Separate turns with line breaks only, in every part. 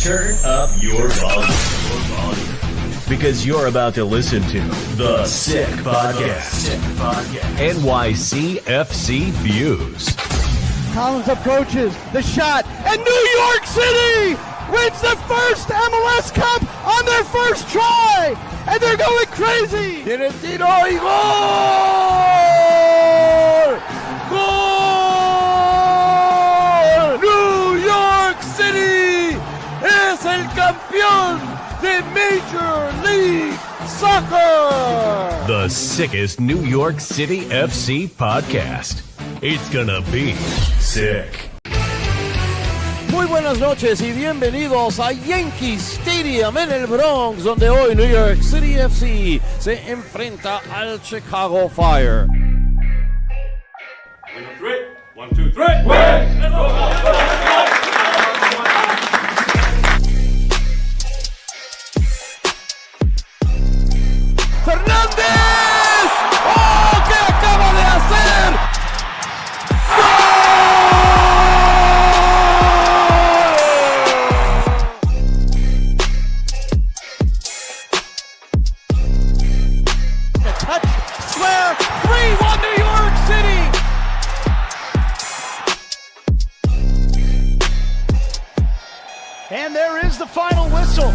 Turn up your volume. Because you're about to listen to The Sick Podcast. NYCFC Views.
Collins approaches the shot, and New York City wins the first MLS Cup on their first try, and they're going crazy.
Tiene tiro y gol! ¡Gol! New York City es el campeón de Major League Soccer.
The sickest New York City FC podcast. It's gonna be sick.
Muy buenas noches y bienvenidos a Yankee Stadium en el Bronx, donde hoy New York City FC se enfrenta al Chicago Fire.
1, 2, 3,
¡Fernández! ¡Oh! ¿Qué acaba de hacer? Touch, square, 3-1 New York City!
And there is the final whistle.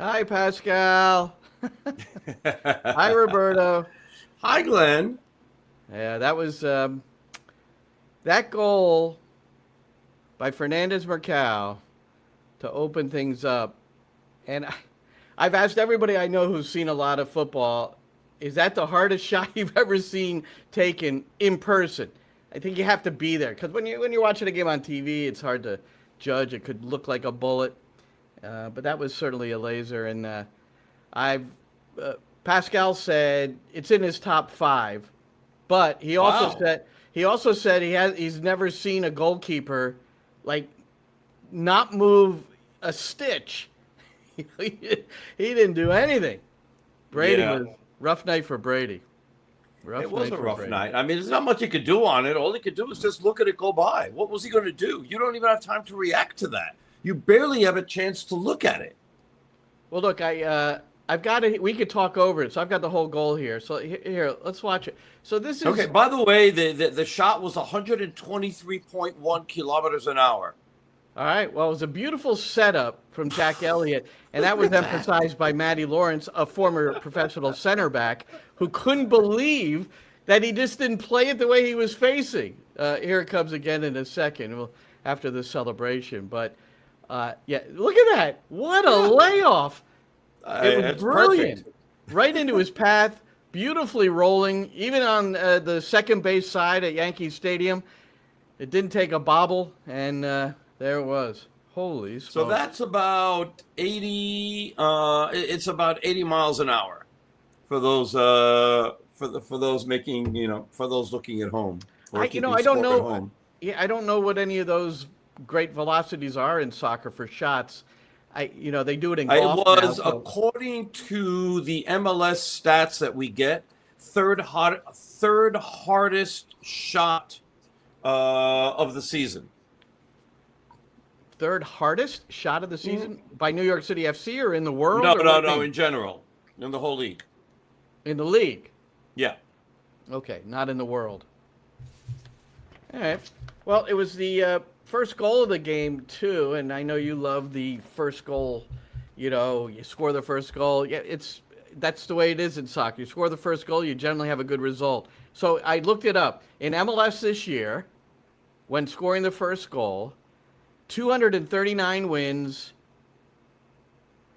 Hi, Pascal. Hi, Roberto.
Hi, Glenn.
Yeah, that was that goal by Fernandez Marcao to open things up. And I've asked everybody I know who's seen a lot of football, is that the hardest shot you've ever seen taken in person? I think you have to be there, because when you're watching a game on TV, it's hard to judge. It could look like a bullet. But that was certainly a laser, and Pascal said it's in his top 5, but he also said he's never seen a goalkeeper not move a stitch. He didn't do anything. Brady was rough night for Brady.
It was a rough night. I mean, there's not much he could do on it. All he could do was just look at it go by. What was he going to do? You don't even have time to react to that. You barely have a chance to look at it.
Well, look, I've got it. We could talk over it. So I've got the whole goal here. So here, let's watch it. So this is
okay. By the way, the shot was 123.1 kilometers an hour.
All right. Well, it was a beautiful setup from Jack Elliott, and that was emphasized by Matty Lawrence, a former professional center back, who couldn't believe that he just didn't play it the way he was facing. Here it comes again in a second, after the celebration, but. Yeah, look at that. What a layoff. It was brilliant.
Perfect.
Right into his path, beautifully rolling, even on the second base side at Yankee Stadium. It didn't take a bobble, and there it was. Holy smokes.
So that's about 80. It's about 80 miles an hour for those for those making for those looking at home.
I don't know. Yeah, I don't know what any of those great velocities are in soccer for shots. They do it in golf.
It was, according to the MLS stats that we get, third hardest shot of the season.
Third hardest shot of the season by New York City FC or in the world?
No, in general, in the whole league.
In the league?
Yeah.
Okay, not in the world. All right. Well, it was the first goal of the game, too, and I know you love the first goal. You score the first goal. Yeah, that's the way it is in soccer. You score the first goal, you generally have a good result. So I looked it up. In MLS this year, when scoring the first goal, 239 wins,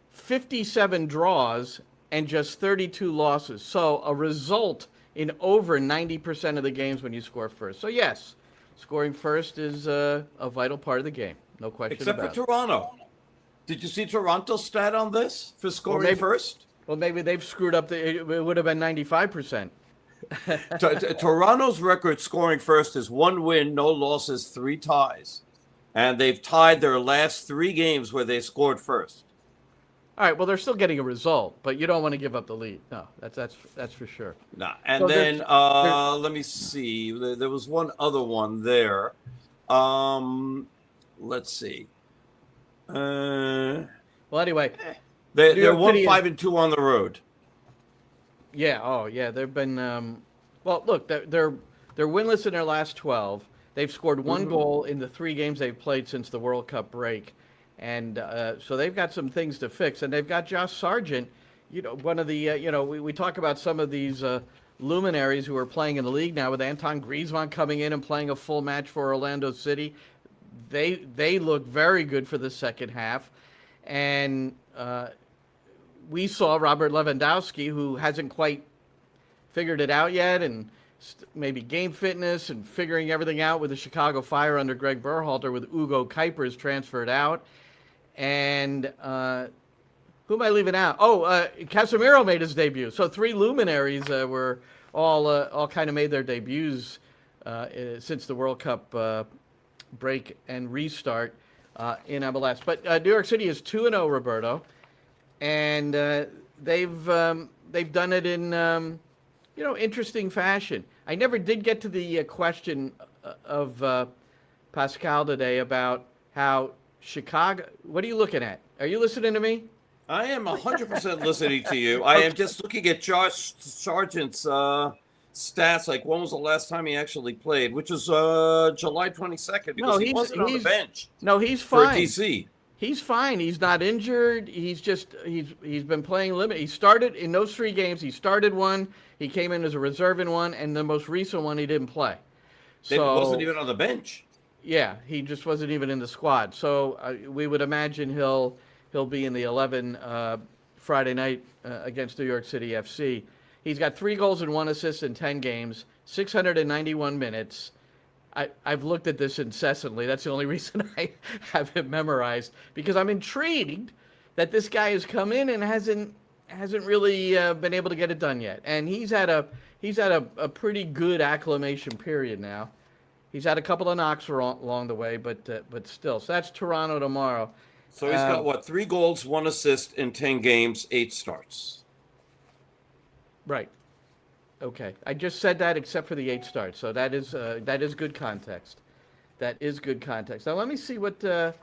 57 draws, and just 32 losses. So a result in over 90% of the games when you score first. So, yes. Scoring first is a vital part of the game. No question about it.
Except for Toronto. Did you see Toronto's stat on this for scoring first?
Well, maybe they've screwed up. It would have been 95%.
Toronto's record scoring first is 1 win, no losses, 3 ties. And they've tied their last 3 games where they scored first.
All right, well, they're still getting a result, but you don't want to give up the lead. No, that's for sure.
Nah. And
So
then
there's-
let me see. There was one other one there. Let's see.
Well, anyway,
They're
York City
1-5-2 on the road.
yeah, oh yeah, they've been. Well, look, they're winless in their last 12. They've scored one goal in the 3 games they've played since the World Cup break, and so they've got some things to fix. And they've got Josh Sargent, one of the we talk about some of these luminaries who are playing in the league now, with Anton Griezmann coming in and playing a full match for Orlando City. They look very good for the second half, and we saw Robert Lewandowski, who hasn't quite figured it out yet, and maybe game fitness and figuring everything out with the Chicago Fire under Greg Berhalter, with Ugo Kuipers transferred out. And who am I leaving out? Oh, Casemiro made his debut. So 3 luminaries were all kind of made their debuts since the World Cup break and restart in MLS. But New York City is 2-0, Roberto, and they've done it in interesting fashion. I never did get to the question of Pascal today about how Chicago. What are you looking at? Are you listening to me?
I am 100% listening to you. I am just looking at Josh Sargent's stats. Like, when was the last time he actually played? Which was July 22nd, because he wasn't on the bench.
No, he's fine.
For DC.
He's fine. He's not injured. He's been playing limit. He started in those 3 games. He started one. He came in as a reserve in one, and the most recent one he didn't play.
He wasn't even on the bench.
Yeah, he just wasn't even in the squad. So we would imagine he'll be in the 11 Friday night against New York City FC. He's got 3 goals and 1 assist in 10 games, 691 minutes. I've looked at this incessantly. That's the only reason I have it memorized, because I'm intrigued that this guy has come in and hasn't really been able to get it done yet. And he's had a pretty good acclimation period now. He's had a couple of knocks along the way, but still. So that's Toronto tomorrow.
So he's got 3 goals, 1 assist in 10 games, 8 starts.
Right. Okay, I just said that except for the 8 starts, so that is good context. That is good context. Now let me see what let's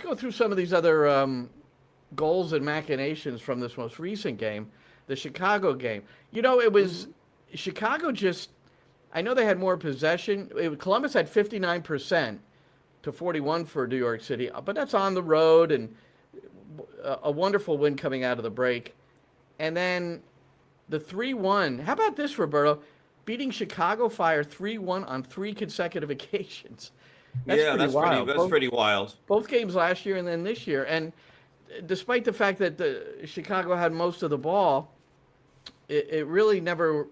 go through some of these other goals and machinations from this most recent game, the Chicago game. It was Chicago just. I know they had more possession. Columbus had 59% to 41 for New York City, but that's on the road, and a wonderful win coming out of the break, and then. The 3-1. How about this, Roberto? Beating Chicago Fire 3-1 on 3 consecutive occasions. That's
pretty wild.
Both games last year and then this year. And despite the fact that Chicago had most of the ball, it really never.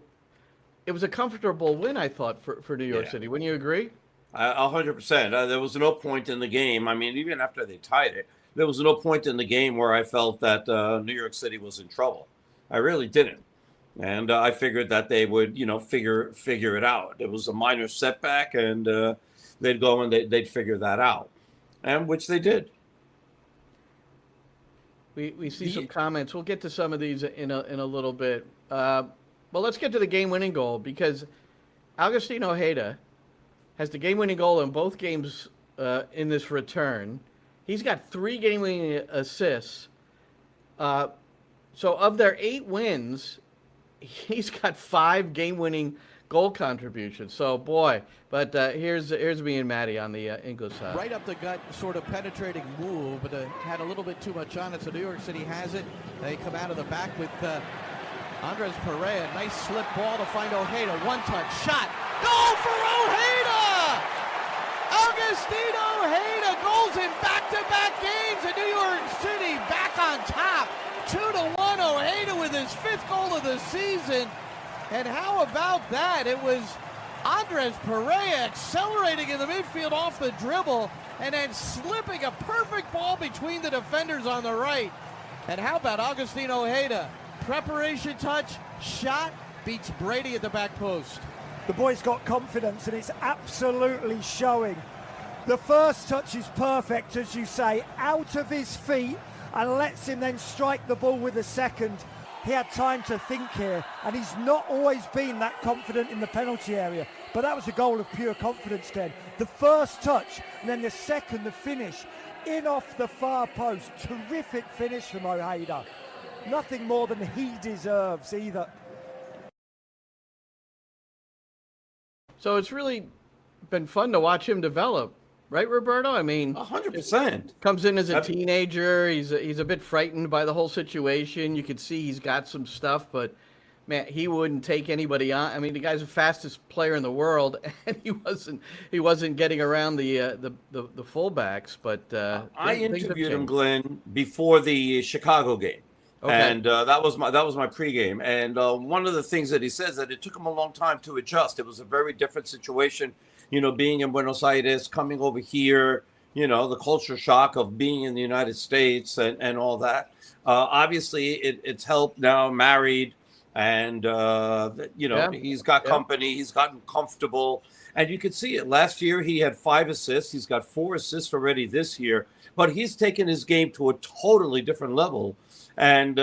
It was a comfortable win, I thought, for New York City. Wouldn't you agree?
100%. There was no point in the game. I mean, even after they tied it, there was no point in the game where I felt that New York City was in trouble. I really didn't. And I figured that they would, figure it out. It was a minor setback, and they'd go and they'd figure that out, and which they did.
We see some comments. We'll get to some of these in a little bit. Well, let's get to the game-winning goal, because Agustin Ojeda has the game-winning goal in both games in this return. He's got 3 game-winning assists. So of their 8 wins, he's got 5 game-winning goal contributions. So, boy, but here's me and Maddie on the English side.
Right up the gut, sort of penetrating move, but had a little bit too much on it, so New York City has it. They come out of the back with Andres Perea. Nice slip ball to find Ojeda. One-touch shot. Goal for Ojeda! Agustin Ojeda goals in back-to-back games, and New York City back on top. 2-1, Ojeda with his 5th goal of the season. And how about that? It was Andres Perea accelerating in the midfield off the dribble and then slipping a perfect ball between the defenders on the right. And how about Agustin Ojeda? Preparation touch, shot, beats Brady at the back post.
The boy's got confidence, and it's absolutely showing. The first touch is perfect, as you say, out of his feet, and lets him then strike the ball with the second. He had time to think here, and he's not always been that confident in the penalty area. But that was a goal of pure confidence then. The first touch, and then the second, the finish, in off the far post. Terrific finish from Ojeda. Nothing more than he deserves either.
So it's really been fun to watch him develop, right, Roberto? I mean,
100%.
Comes in as a teenager. He's a bit frightened by the whole situation. You could see he's got some stuff, but man, he wouldn't take anybody on. I mean, the guy's the fastest player in the world, and he wasn't getting around the fullbacks. But
I interviewed him, Glenn, before the Chicago game. Okay. And that was my pregame. And one of the things that he says that it took him a long time to adjust. It was a very different situation, being in Buenos Aires, coming over here, the culture shock of being in the United States and all that. Obviously, it's helped now, married, and he's got company. He's gotten comfortable, and you could see it. Last year, he had 5 assists. He's got 4 assists already this year. But he's taken his game to a totally different level. And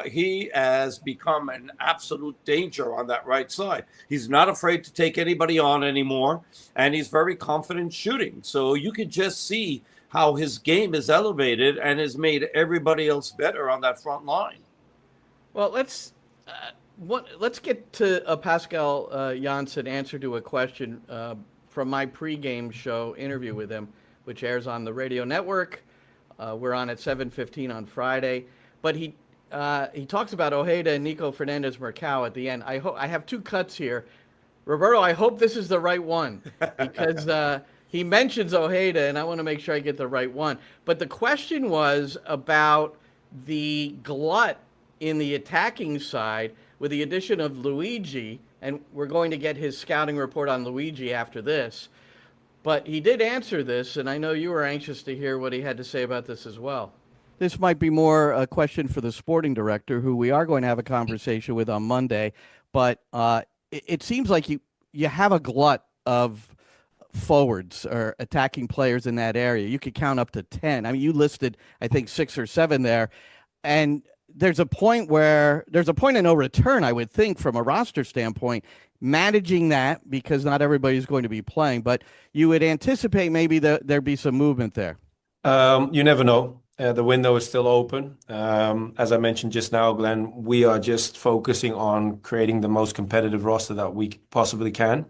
he has become an absolute danger on that right side. He's not afraid to take anybody on anymore, and he's very confident shooting. So you could just see how his game is elevated and has made everybody else better on that front line.
Well, let's get to a Pascal Janssen answer to a question from my pregame show interview with him, which airs on the radio network. We're on at 7:15 on Friday. But he talks about Ojeda and Nico Fernandez-Mercado at the end. I have 2 cuts here. Roberto, I hope this is the right one because he mentions Ojeda, and I want to make sure I get the right one. But the question was about the glut in the attacking side with the addition of Luigi, and we're going to get his scouting report on Luigi after this. But he did answer this, and I know you were anxious to hear what he had to say about this as well. This might be more a question for the sporting director, who we are going to have a conversation with on Monday. But it seems like you have a glut of forwards or attacking players in that area. You could count up to 10. I mean, you listed, I think, 6 or 7 there. And there's a point of no return, I would think, from a roster standpoint, managing that, because not everybody's going to be playing. But you would anticipate maybe there'd be some movement there.
You never know. The window is still open. As I mentioned just now, Glenn, we are just focusing on creating the most competitive roster that we possibly can.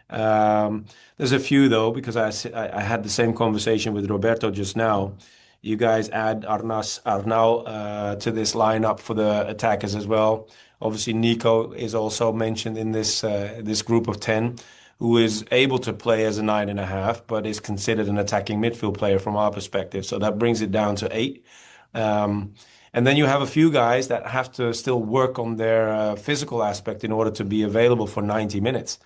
There's a few, though, because I had the same conversation with Roberto just now. You guys add Arnau to this lineup for the attackers as well. Obviously, Nico is also mentioned in this group of 10, who is able to play as a 9.5, but is considered an attacking midfield player from our perspective. So that brings it down to 8. And then you have a few guys that have to still work on their physical aspect in order to be available for 90 minutes.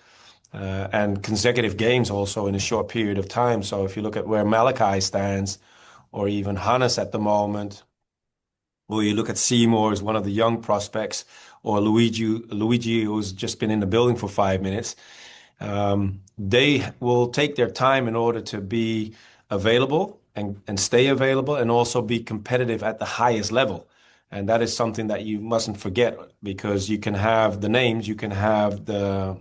And consecutive games also in a short period of time. So if you look at where Malachi stands, or even Hannes at the moment, or you look at Seymour as one of the young prospects, or Luigi who's just been in the building for 5 minutes, they will take their time in order to be available and stay available, and also be competitive at the highest level. And that is something that you mustn't forget, because you can have the names, you can have the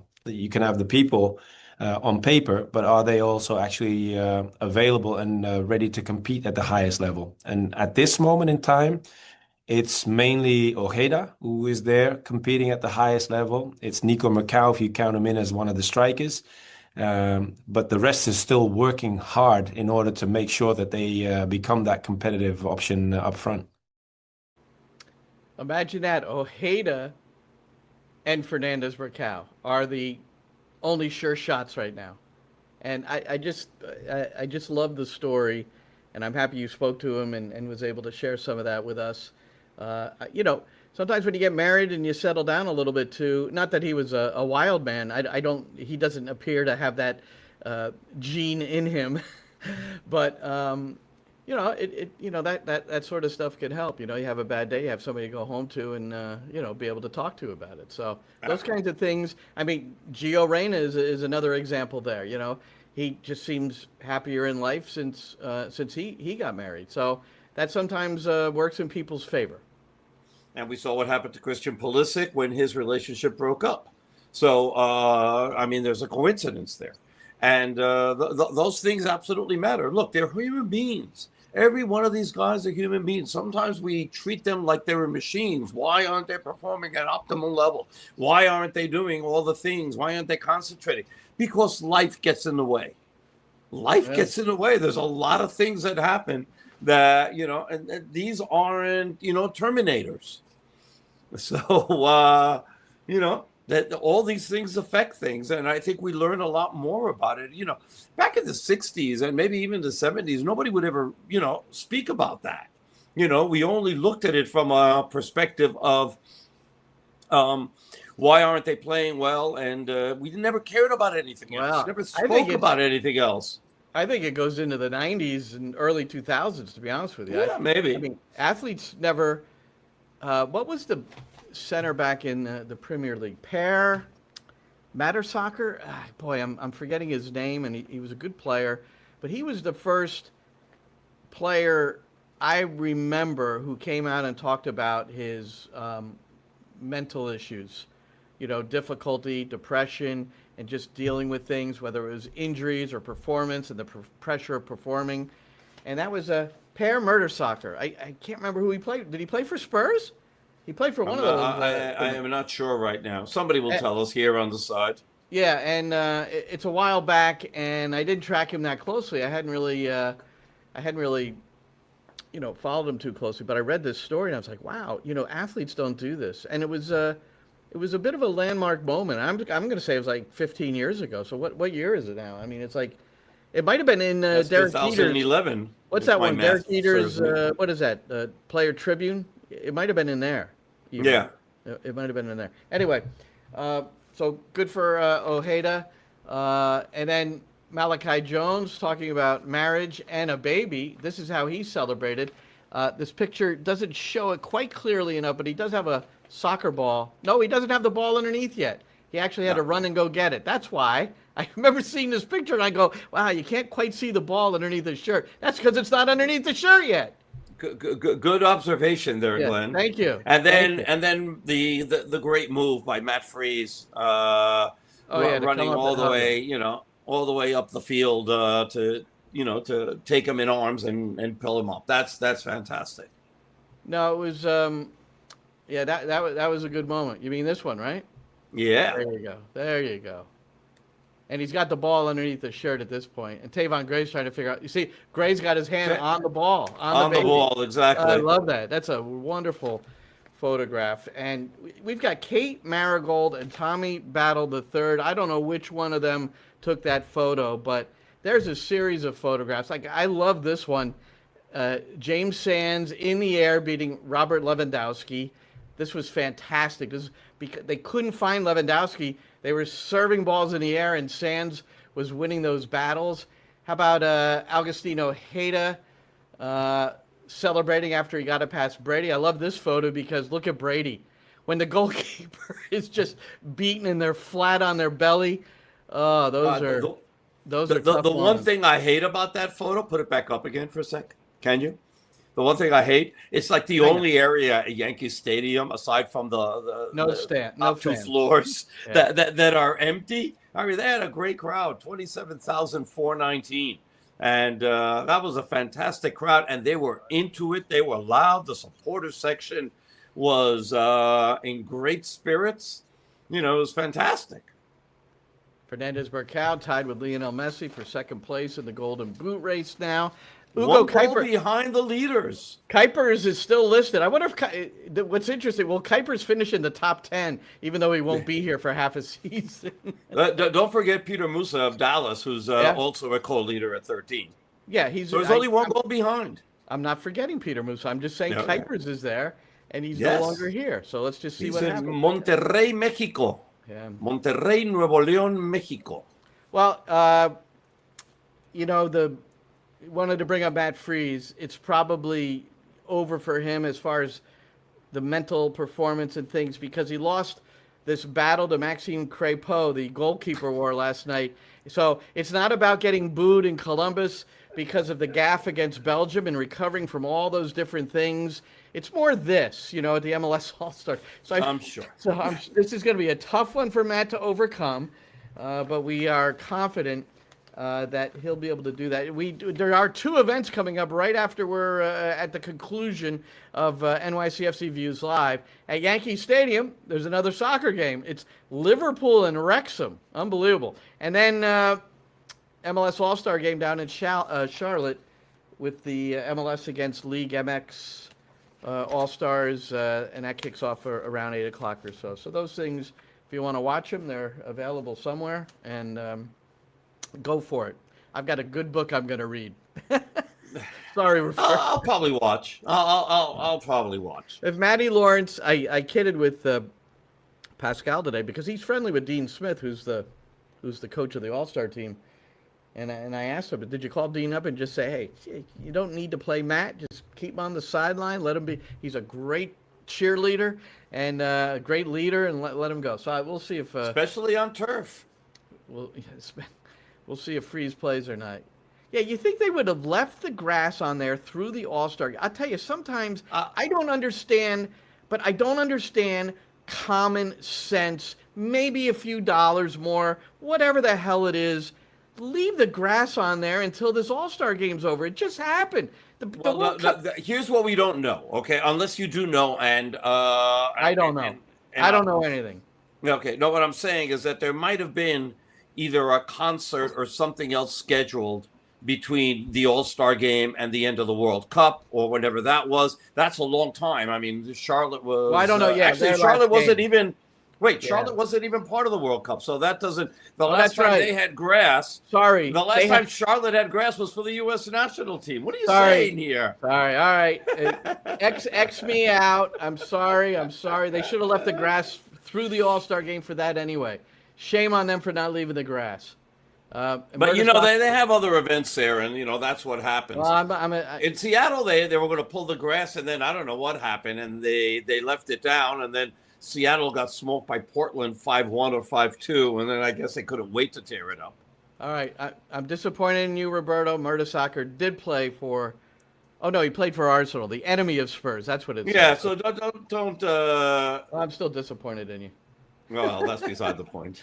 people on paper, but are they also actually available and ready to compete at the highest level? And at this moment in time, it's mainly Ojeda who is there competing at the highest level. It's Nico Mercado, if you count him in as one of the strikers. But the rest is still working hard in order to make sure that they become that competitive option up front.
Imagine that. Ojeda and Fernandez-Mercado are the only sure shots right now. And I just love the story, and I'm happy you spoke to him and was able to share some of that with us. Sometimes when you get married and you settle down a little bit too, not that he was a wild man. He doesn't appear to have that gene in him, but that sort of stuff could help. You have a bad day, you have somebody to go home to and be able to talk to about it. So those kinds of things. I mean, Gio Reyna is another example there. he just seems happier in life since he got married. So that sometimes works in people's favor.
And we saw what happened to Christian Pulisic when his relationship broke up. So, I mean, there's a coincidence there. And those things absolutely matter. Look, they're human beings. Every one of these guys are human beings. Sometimes we treat them like they're machines. Why aren't they performing at optimal level? Why aren't they doing all the things? Why aren't they concentrating? Because life gets in the way. Life gets in the way. There's a lot of things that happen that, and these aren't, Terminators. So, that all these things affect things. And I think we learn a lot more about it. Back in the 60s and maybe even the 70s, nobody would ever, speak about that. We only looked at it from a perspective of why aren't they playing well? And we never cared about anything else. Never spoke about anything else.
I think it goes into the 90s and early 2000s, to be honest with you.
Yeah, maybe.
I mean, athletes never what was the center back in the Premier League? Per Mertesacker? Boy, I'm forgetting his name, and he was a good player. But he was the first player I remember who came out and talked about his mental issues, difficulty, depression, and just dealing with things, whether it was injuries or performance and the pressure of performing. And that was Per Mertesacker. I can't remember who he played. Did he play for Spurs? He played for one of those.
I am not sure right now. Somebody will tell us here on the side.
Yeah, and it's a while back, and I didn't track him that closely. I hadn't really, followed him too closely. But I read this story, and I was like, wow, athletes don't do this. And it was a bit of a landmark moment. I'm going to say it was like 15 years ago. So what year is it now? I mean, it's like, it might have been in Derek
2011.
Peters. What's that one? Derek Peters. What is that? Player Tribune. It might have been in there. Even.
Yeah.
It might have been in there. Anyway, so good for Ojeda. And then Malachi Jones talking about marriage and a baby. This is how he celebrated. This picture doesn't show it quite clearly enough, but he does have a soccer ball. No, he doesn't have the ball underneath yet. He actually had to run and go get it. That's why. I remember seeing this picture, and I go, wow, you can't quite see the ball underneath his shirt. That's because it's not underneath the shirt yet.
Good observation there, Glenn.
Thank you.
And then the great move by Matt Freese, running all the way up the field to take him in arms and pull him up. That's fantastic.
No, it was that was a good moment. You mean this one, right?
Yeah.
There you go. And he's got the ball underneath the shirt at this point. And Tavon Gray's trying to figure out. You see, Gray's got his hand on the ball. On the
ball, exactly.
I love that. That's a wonderful photograph. And we've got Kate Marigold and Tommy Battle III. I don't know which one of them took that photo, but there's a series of photographs. Like, I love this one. James Sands in the air beating Robert Lewandowski. This was fantastic. This is because they couldn't find Lewandowski. They were serving balls in the air, and Sands was winning those battles. How about Agustin Ojeda celebrating after he got it past Brady? I love this photo because look at Brady. When the goalkeeper is just beaten and they're flat on their belly. Oh, those are tough
the one thing I hate about that photo, put it back up again for a sec. Can you? The one thing I hate, it's like the only area at Yankee Stadium, aside from the top two floors, that are empty. I mean, they had a great crowd, 27,419. And that was a fantastic crowd, and they were into it. They were loud. The supporter section was in great spirits. It was fantastic.
Fernandez Marcao tied with Lionel Messi for second place in the Golden Boot race now.
One goal behind the leaders.
Kuipers is still listed. I wonder if what's interesting. Will Kuipers finish in the top 10, even though he won't be here for half a season?
Don't forget Peter Musa of Dallas, who's also a co-leader at 13.
Yeah,
he's only one goal behind.
I'm not forgetting Peter Musa. I'm just saying Kuipers is there, and he's no longer here. So let's just see what happens.
He's in Monterrey, Mexico. Yeah. Monterrey, Nuevo León, Mexico.
Well, wanted to bring up Matt Freese. It's probably over for him as far as the mental performance and things because he lost this battle to Maxime Crépeau, the goalkeeper, wore last night. So it's not about getting booed in Columbus because of the gaffe against Belgium and recovering from all those different things. It's more this, at the MLS All-Star. So
I'm sure.
This is going to be a tough one for Matt to overcome, but we are confident that he'll be able to do that. There are 2 events coming up right after we're at the conclusion of NYCFC Views Live. At Yankee Stadium, there's another soccer game. It's Liverpool and Wrexham. Unbelievable. And then MLS All-Star game down in Charlotte with the MLS against League MX All-Stars, and that kicks off around 8 o'clock or so. So those things, if you want to watch them, they're available somewhere, and go for it. I've got a good book I'm going to read. Sorry,
I'll probably watch. I'll probably watch.
If Matty Lawrence, I kidded with Pascal today because he's friendly with Dean Smith, who's the coach of the All-Star team, and I asked him, did you call Dean up and just say, hey, you don't need to play Matt, just keep him on the sideline, let him be. He's a great cheerleader and a great leader, and let him go. So we'll see if
especially on turf.
We'll see if Freeze plays or not. Yeah, you think they would have left the grass on there through the All-Star? I'll tell you, sometimes I don't understand, but I don't understand common sense. Maybe a few dollars more, whatever the hell it is. Leave the grass on there until this All-Star game's over. It just happened.
Here's what we don't know, okay? Unless you do know, and
I don't know. I don't know anything.
Okay, no, what I'm saying is that there might have been either a concert or something else scheduled between the All-Star game and the end of the World Cup or whatever that was. That's a long time. I mean, Charlotte was...
Well, I don't know. Yeah,
actually, Charlotte wasn't even... Wait, Charlotte wasn't even part of the World Cup, so that doesn't... The last time they had grass...
Sorry.
The last time Charlotte had grass was for the U.S. national team. What are you saying here?
Sorry, all right. X me out. I'm sorry. They should have left the grass through the All-Star game for that anyway. Shame on them for not leaving the grass.
But, they have other events there, and, that's what happens.
Well,
in Seattle, they were going to pull the grass, and then I don't know what happened, and they left it down, and then Seattle got smoked by Portland 5-1 or 5-2, and then I guess they couldn't wait to tear it up.
All right. I'm disappointed in you, Roberto. Mertesacker did play for... Oh, no, he played for Arsenal, the enemy of Spurs. That's what it is.
Yeah, so don't
I'm still disappointed in you.
Well, that's beside the point.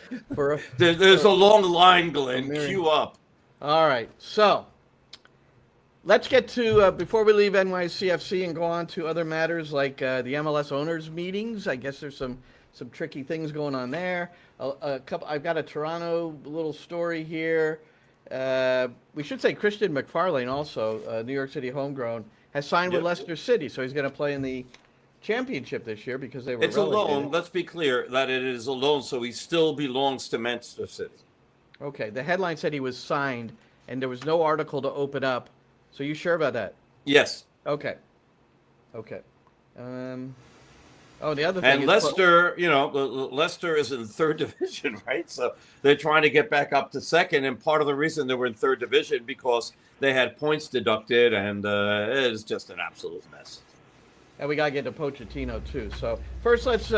There's
a long line, Glenn. Queue up.
All right. So let's get to, before we leave NYCFC and go on to other matters like the MLS owners meetings. I guess there's some tricky things going on there. I've got a Toronto little story here. We should say Christian McFarlane also, New York City homegrown, has signed with Leicester City. So he's going to play in the championship this year because they were
It's
relegated.
a loan. Let's be clear that it is a loan, so he still belongs to Manchester City.
Okay. The headline said he was signed, and there was no article to open up. So you sure about that?
Yes.
Okay. The other thing.
And Leicester, Leicester is in third division, right? So they're trying to get back up to second, and part of the reason they were in third division because they had points deducted, and it is just an absolute mess.
And we got to get to Pochettino, too. So first, let's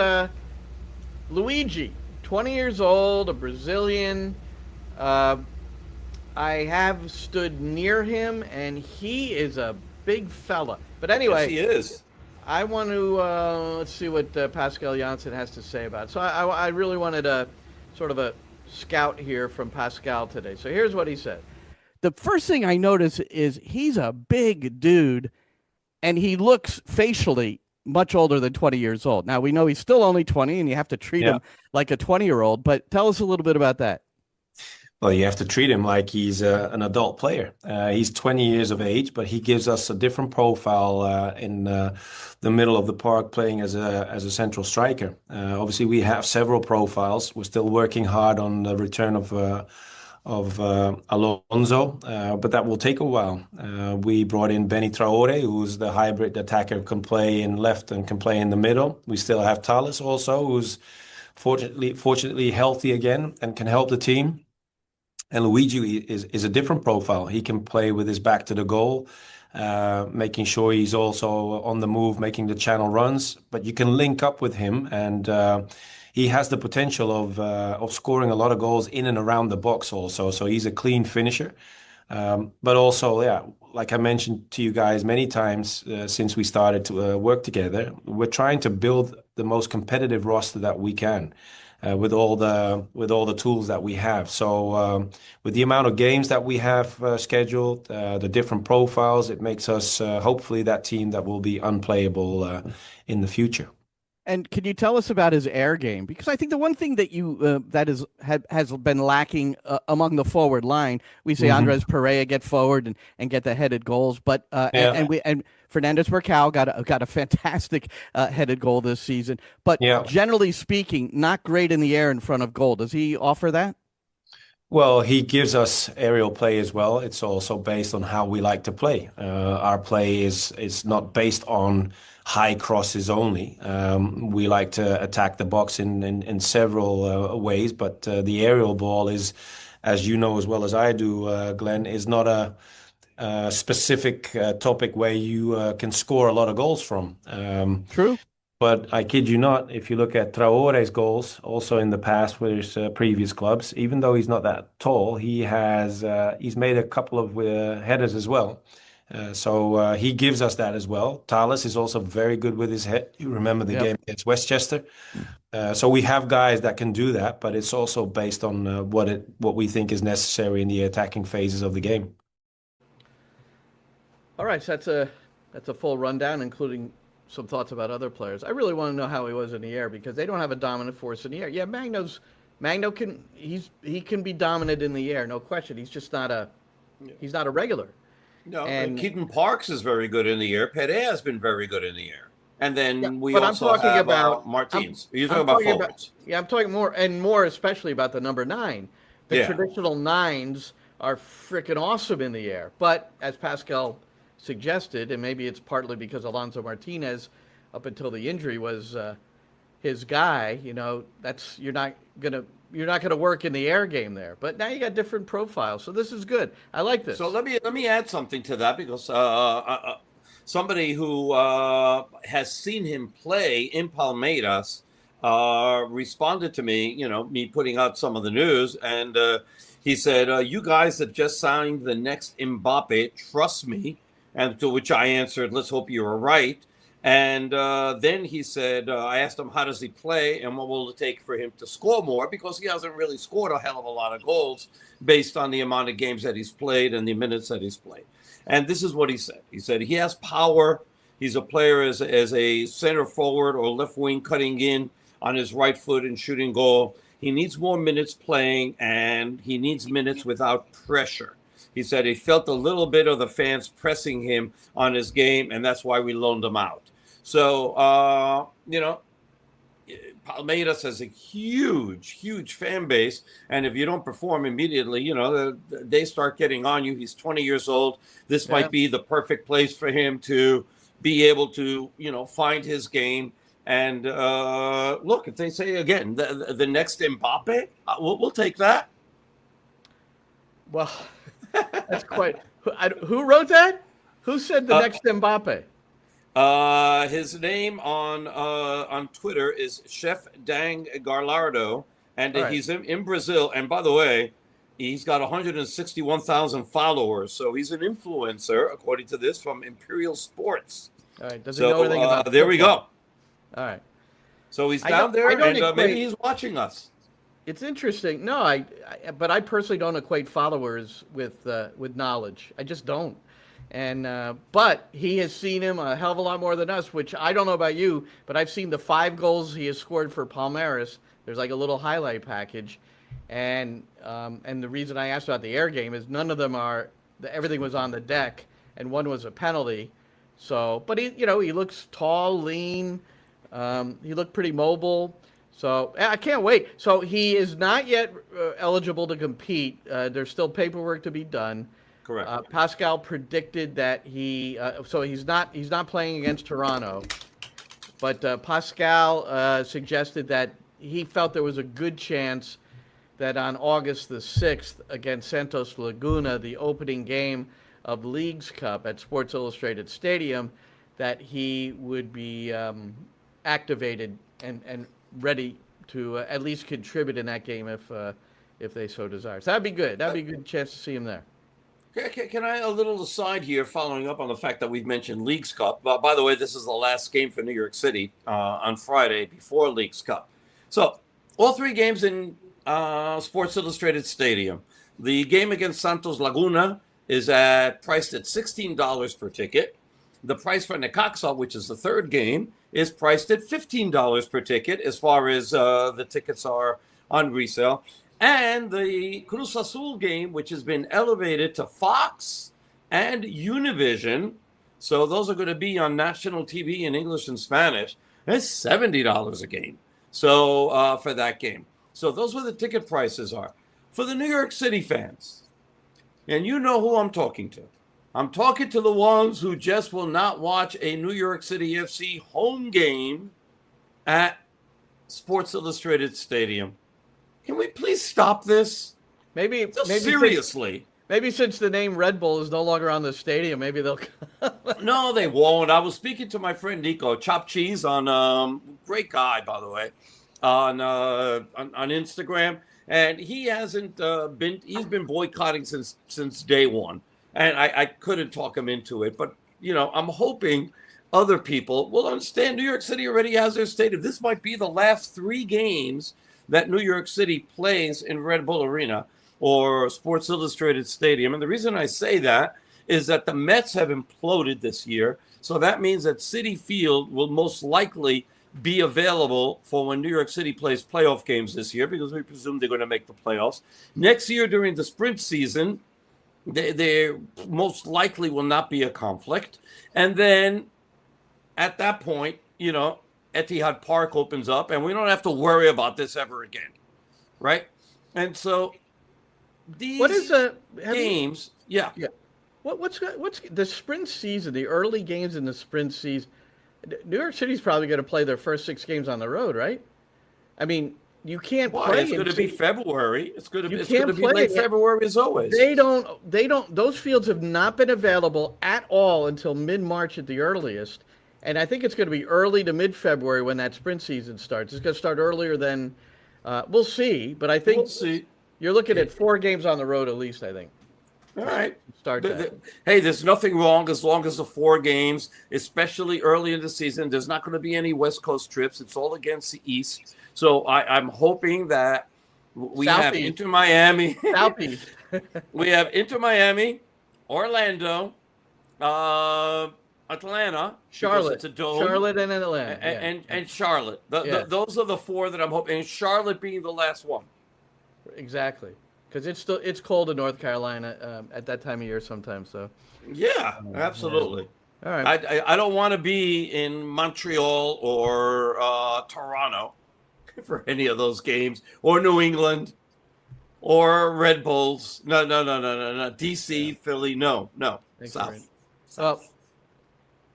Luigi, 20 years old, a Brazilian. I have stood near him, and he is a big fella. But anyway.
Yes, he is.
I want to, let's see what Pascal Janssen has to say about it. So I really wanted a sort of a scout here from Pascal today. So here's what he said. The first thing I notice is he's a big dude, and he looks facially much older than 20 years old. Now, we know he's still only 20, and you have to treat him like a 20-year-old, but tell us a little bit about that.
Well, you have to treat him like he's an adult player. He's 20 years of age, but he gives us a different profile in the middle of the park playing as a central striker. Obviously, we have several profiles. We're still working hard on the return of Alonso, but that will take a while. We brought in Benny Traore, who's the hybrid attacker, can play in left and can play in the middle. We still have Thales also, who's fortunately healthy again and can help the team. And Luigi is a different profile. He can play with his back to the goal, making sure he's also on the move, making the channel runs. But you can link up with him, and he has the potential of scoring a lot of goals in and around the box also. So he's a clean finisher. But also, yeah, like I mentioned to you guys many times since we started to work together, we're trying to build the most competitive roster that we can with all the tools that we have. So with the amount of games that we have scheduled, the different profiles, it makes us hopefully that team that will be unplayable in the future.
And can you tell us about his air game? Because I think the one thing that has been lacking among the forward line, we see Andres Perea get forward and get the headed goals, but and Fernandez Marcao got a fantastic headed goal this season. But generally speaking, not great in the air in front of goal. Does he offer that?
Well, he gives us aerial play as well. It's also based on how we like to play. Our play is not based on high crosses only. We like to attack the box in several ways, but the aerial ball is, as you know as well as I do, Glenn, is not a specific topic where you can score a lot of goals from.
True.
But I kid you not, if you look at Traore's goals, also in the past with his previous clubs, even though he's not that tall, he's made a couple of headers as well. So he gives us that as well. Thales is also very good with his head. You remember the game against Westchester. So we have guys that can do that, but it's also based on what we think is necessary in the attacking phases of the game.
All right, so that's a full rundown, including some thoughts about other players. I really want to know how he was in the air because they don't have a dominant force in the air. Yeah, Magno can be dominant in the air, no question. He's just not a regular.
No, and Keaton Parks is very good in the air. Perea has been very good in the air. And then we also
I'm talking
have
about
Martins. You're talking about forwards.
I'm talking more especially about the number 9. The traditional 9s are freaking awesome in the air. But as Pascal suggested, and maybe it's partly because Alonso Martinez, up until the injury, was his guy. You're not gonna work in the air game there. But now you got different profiles, so this is good. I like this.
So let me add something to that because somebody who has seen him play in Palmeiras responded to me. Me putting out some of the news, and he said, "You guys have just signed the next Mbappe. Trust me." And to which I answered, "Let's hope you are right." And then he said, I asked him, how does he play and what will it take for him to score more? Because he hasn't really scored a hell of a lot of goals based on the amount of games that he's played and the minutes that he's played. And this is what he said. He said he has power. He's a player as a center forward or left wing cutting in on his right foot and shooting goal. He needs more minutes playing, and he needs minutes without pressure. He said he felt a little bit of the fans pressing him on his game, and that's why we loaned him out. So, Palmeiras has a huge, huge fan base. And if you don't perform immediately, they start getting on you. He's 20 years old. This might be the perfect place for him to be able to, find his game. And look, if they say, again, the next Mbappe, we'll take that.
Well, that's quite. Who wrote that? Who said the next Mbappe?
His name on Twitter is Chef Dang Garlardo, and he's in Brazil. And by the way, he's got 161,000 followers, so he's an influencer, according to this, from Imperial Sports.
All right. Does he know anything about
there we go.
All right.
So he's down there, and maybe he's watching us.
It's interesting. No, but I personally don't equate followers with knowledge. I just don't. And but he has seen him a hell of a lot more than us, which I don't know about you, but I've seen the 5 goals he has scored for Palmeiras. There's like a little highlight package, and the reason I asked about the air game is none of them everything was on the deck, and one was a penalty. So, but he looks tall, lean. He looked pretty mobile. So I can't wait. So he is not yet eligible to compete. There's still paperwork to be done.
Correct.
Pascal predicted that so he's not playing against Toronto, but Pascal suggested that he felt there was a good chance that on August the 6th against Santos Laguna, the opening game of Leagues Cup at Sports Illustrated Stadium, that he would be activated and ready to at least contribute in that game if they so desire. So that'd be good. That'd be a good chance to see him there.
Can I a little aside here, following up on the fact that we've mentioned Leagues Cup. By the way, this is the last game for New York City on Friday before Leagues Cup. So all 3 games in Sports Illustrated Stadium. The game against Santos Laguna is priced at $16 per ticket. The price for Necaxa, which is the 3rd game, is priced at $15 per ticket as far as the tickets are on resale. And the Cruz Azul game, which has been elevated to Fox and Univision, so those are going to be on national TV in English and Spanish, it's $70 a game. So for that game. So those where the ticket prices are. For the New York City fans, and you know who I'm talking to. I'm talking to the ones who just will not watch a New York City FC home game at Sports Illustrated Stadium. Can we please stop this?
Maybe
Seriously.
Maybe since the name Red Bull is no longer on the stadium, maybe they'll.
No, they won't. I was speaking to my friend Nico, Chop Cheese, on great guy, by the way, on Instagram, and he hasn't been. He's been boycotting since day one, and I couldn't talk him into it. But I'm hoping other people will understand. New York City already has their stadium. This might be the last 3 games that New York City plays in Red Bull Arena or Sports Illustrated Stadium. And the reason I say that is that the Mets have imploded this year. So that means that Citi Field will most likely be available for when New York City plays playoff games this year, because we presume they're going to make the playoffs. Next year during the sprint season, there most likely will not be a conflict. And then at that point, Etihad Park opens up, and we don't have to worry about this ever again, right? And so these games, yeah.
What's the sprint season? The early games in the sprint season. New York City's probably going to play their first 6 games on the road, right? I mean, you can't play.
It's going to be February. It's going to be late February as always.
They don't. Those fields have not been available at all until mid-March at the earliest. And I think it's going to be early to mid-February when that sprint season starts. It's going to start earlier than we'll see. But I think
we'll see.
You're looking at 4 games on the road at least, I think.
All right.
Start
hey, there's nothing wrong as long as the 4 games, especially early in the season. There's not going to be any West Coast trips. It's all against the East. So I'm hoping that we have Inter Miami.
Southeast.
We have Inter Miami, Orlando, Atlanta,
Charlotte,
it's a dome,
Charlotte, and Atlanta,
and Charlotte. Those are the 4 that I'm hoping. And Charlotte being the last one.
Exactly, because it's cold in North Carolina at that time of year sometimes. So.
Yeah, absolutely.
All right.
I don't want to be in Montreal or Toronto for any of those games, or New England, or Red Bulls. No. DC, Philly, no. South.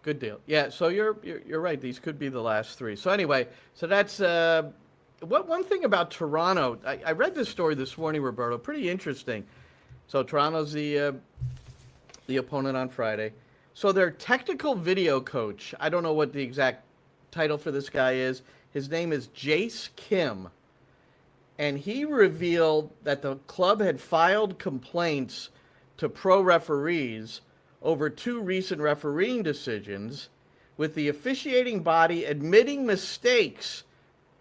Good deal. Yeah, so you're right. These could be the last 3. So anyway, that's one thing about Toronto. I read this story this morning, Roberto. Pretty interesting. So Toronto's the opponent on Friday. So their technical video coach, I don't know what the exact title for this guy is. His name is Jace Kim. And he revealed that the club had filed complaints to pro referees over 2 recent refereeing decisions, with the officiating body admitting mistakes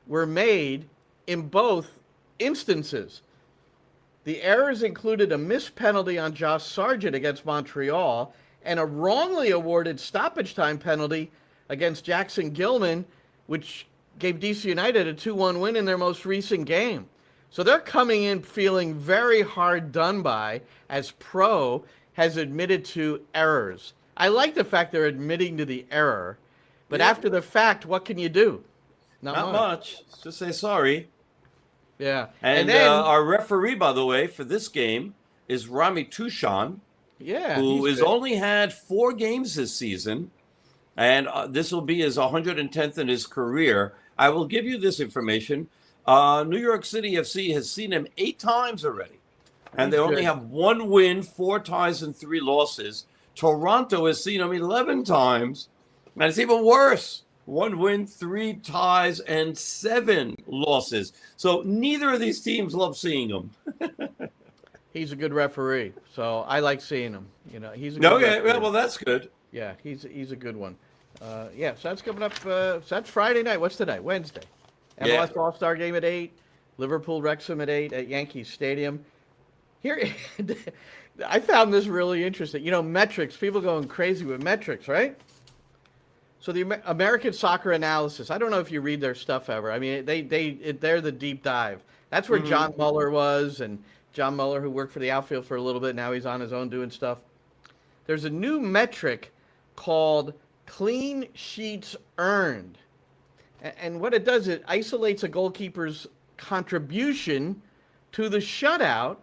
were made in both instances. The errors included a missed penalty on Josh Sargent against Montreal and a wrongly awarded stoppage time penalty against Jackson Gilman, which gave DC United a 2-1 win in their most recent game. So they're coming in feeling very hard done by, as Pro has admitted to errors. I like the fact they're admitting to the error, but after the fact, what can you do?
Not much. Just say sorry.
Yeah.
And then our referee, by the way, for this game is Rami Tushan, who has only had 4 games this season, and this will be his 110th in his career. I will give you this information. New York City FC has seen him 8 times already. And they only have 1 win, 4 ties, and 3 losses. Toronto has seen him 11 times. And it's even worse. 1 win, 3 ties, and 7 losses. So neither of these teams love seeing him.
He's a good referee, so I like seeing him. He's a good
Okay,
referee.
well, that's good.
Yeah, he's a good one. So that's coming up. So that's Friday night. What's today? Wednesday. MLS
Yeah.
All-Star game at 8. Liverpool Wrexham at 8 at Yankee Stadium. Here, I found this really interesting. Metrics. People going crazy with metrics, right? So the American Soccer Analysis. I don't know if you read their stuff ever. I mean, they're the deep dive. That's where John Mueller was, and John Mueller, who worked for the outfield for a little bit, now he's on his own doing stuff. There's a new metric called clean sheets earned. And what it does, it isolates a goalkeeper's contribution to the shutout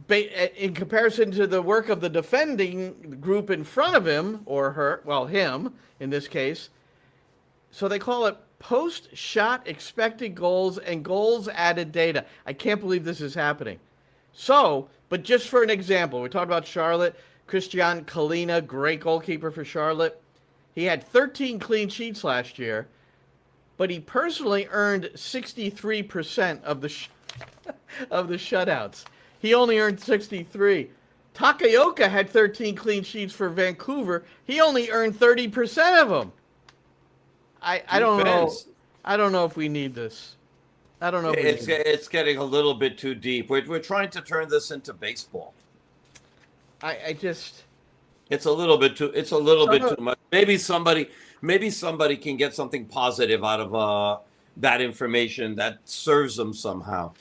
in comparison to the work of the defending group in front of him, or her, well, him in this case. So they call it post-shot expected goals and goals added data. I can't believe this is happening. So, but just for an example, we talked about Charlotte. Christian Kalina, great goalkeeper for Charlotte. He had 13 clean sheets last year, but he personally earned 63% of the of the shutouts. He only earned 63. Takaoka had 13 clean sheets for Vancouver. He only earned 30% of them. I don't know. I don't know if we need this. I don't know. If
it's getting a little bit too deep. We're trying to turn this into baseball.
It's
a little bit too. It's a little bit too much. Maybe somebody can get something positive out of that information that serves them somehow.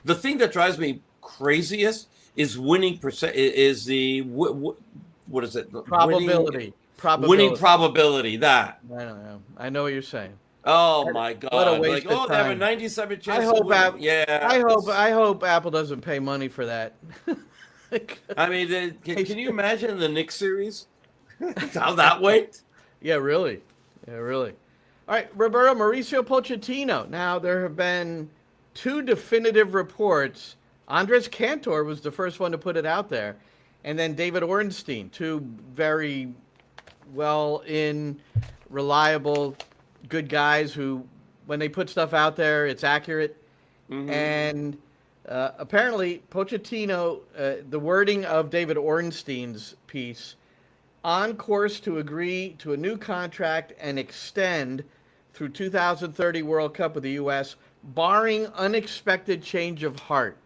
The thing that drives me craziest is winning percent. Is the what is it?
Probability.
Winning probability. That.
I don't know. I know what you're saying.
Oh my God!
What a waste of time.
They have a 97 chance.
I hope Apple doesn't pay money for that.
I mean, can you imagine the Knicks series? How that went?
Yeah, really. All right, Roberto, Mauricio Pochettino. Now, there have been 2 definitive reports. Andres Cantor was the first one to put it out there. And then David Ornstein, 2 very reliable, good guys who, when they put stuff out there, it's accurate. Mm-hmm. And apparently, Pochettino, the wording of David Ornstein's piece, on course to agree to a new contract and extend through 2030 World Cup with the U.S., barring unexpected change of heart.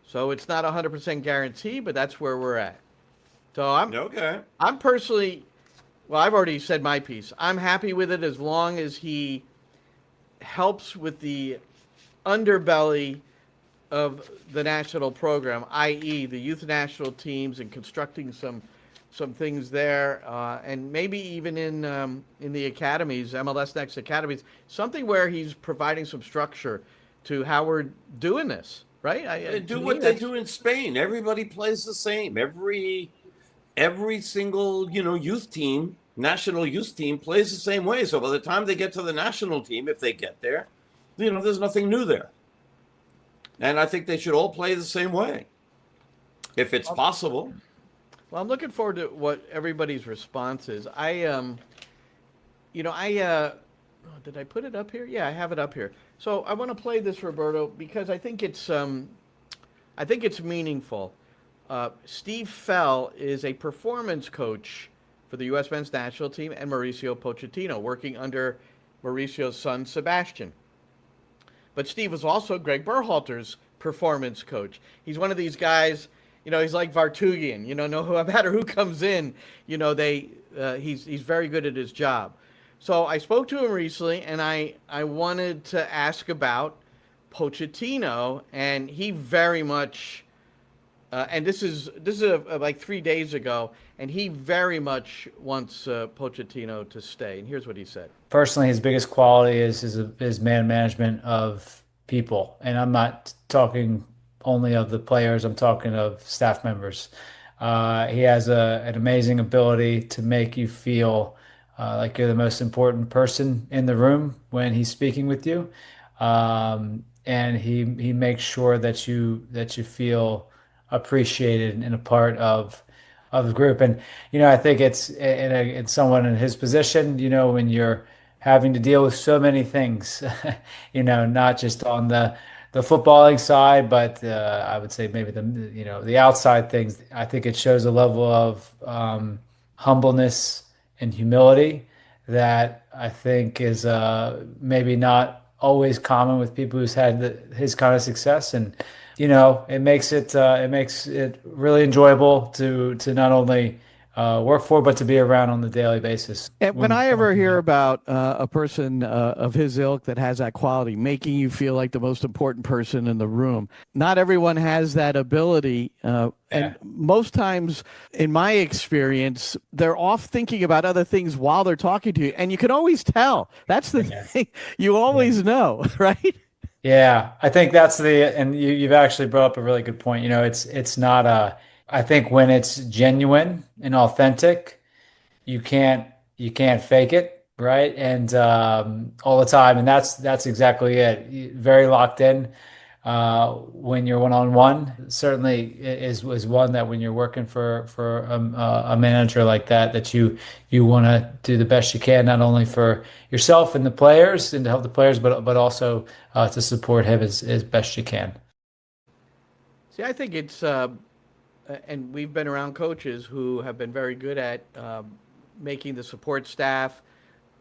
So it's not 100% guarantee, but that's where we're at. So I'm personally, I've already said my piece. I'm happy with it as long as he helps with the underbelly of the national program, i.e. the youth national teams, and constructing some things there, and maybe even in the academies, MLS Next academies, something where he's providing some structure to how we're doing this, right?
Do what they do in Spain. Everybody plays the same. Every single youth team, national youth team, plays the same way. So by the time they get to the national team, if they get there, there's nothing new there. And I think they should all play the same way, if it's possible.
Well, I'm looking forward to what everybody's response is. Did I put it up here? Yeah, I have it up here. So I want to play this, Roberto, because I think it's meaningful. Steve Fell is a performance coach for the U.S. men's national team, and Mauricio Pochettino, working under Mauricio's son, Sebastian. But Steve was also Greg Berhalter's performance coach. He's one of these guys, he's like Vartugian, no matter who comes in, he's very good at his job. So I spoke to him recently, and I wanted to ask about Pochettino, and he very much, and this is like 3 days ago, and he very much wants Pochettino to stay. And here's what he said.
Personally, his biggest quality is his man management of people, and I'm not talking only of the players. I'm talking of staff members. He has an amazing ability to make you feel like you're the most important person in the room when he's speaking with you, and he makes sure that you feel appreciated and a part of of the group. And, I think it's in someone in his position, when you're having to deal with so many things, not just on the footballing side, but I would say maybe the outside things. I think it shows a level of humbleness and humility that I think is maybe not always common with people who's had his kind of success. And it makes it really enjoyable to not only work for, but to be around on the daily basis.
And when I ever hear about a person of his ilk that has that quality, making you feel like the most important person in the room, not everyone has that ability. And most times, in my experience, they're off thinking about other things while they're talking to you. And you can always tell. That's the thing. You always know, right?
Yeah, I think and you've actually brought up a really good point. It's not I think when it's genuine and authentic, you can't fake it, right? And all the time, and that's exactly it. Very locked in when you're one-on-one. Certainly is one that when you're working for a manager like that you want to do the best you can, not only for yourself and the players and to help the players, but also to support him as best you can.
See, I think it's and we've been around coaches who have been very good at making the support staff,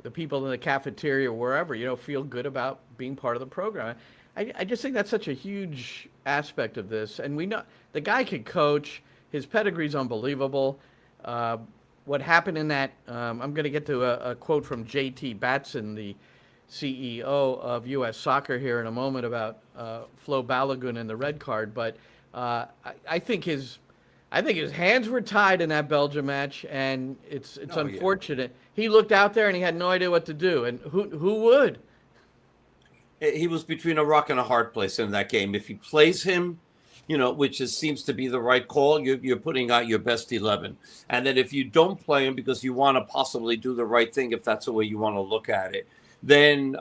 the people in the cafeteria, wherever, feel good about being part of the program. I just think that's such a huge aspect of this. And we know the guy can coach. His pedigree's unbelievable. What happened in that, I'm going to get to a quote from J.T. Batson, the CEO of U.S. Soccer here in a moment about Flo Balogun and the red card. But I think his hands were tied in that Belgium match, and it's unfortunate. Yeah. He looked out there and he had no idea what to do, and who would?
He was between a rock and a hard place in that game. If he plays him, which seems to be the right call, you're putting out your best 11. And then if you don't play him because you want to possibly do the right thing, if that's the way you want to look at it, then it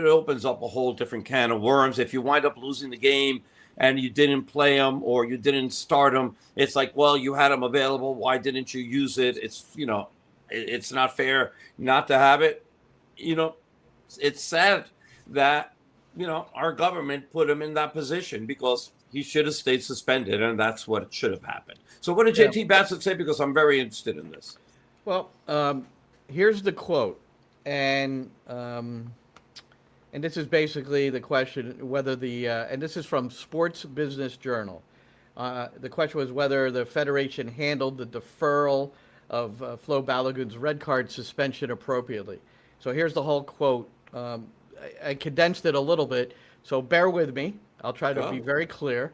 opens up a whole different can of worms. If you wind up losing the game and you didn't play him or you didn't start him, it's like, well, you had him available. Why didn't you use it? It's, it's not fair not to have it. It's sad that, our government put him in that position because he should have stayed suspended, and that's what should have happened. So what did J.T. Batson say? Because I'm very interested in this.
Well, here's the quote. And this is basically the question whether and this is from Sports Business Journal. The question was whether the Federation handled the deferral of Flo Balogun's red card suspension appropriately. So here's the whole quote. I condensed it a little bit, so bear with me. I'll try to be very clear.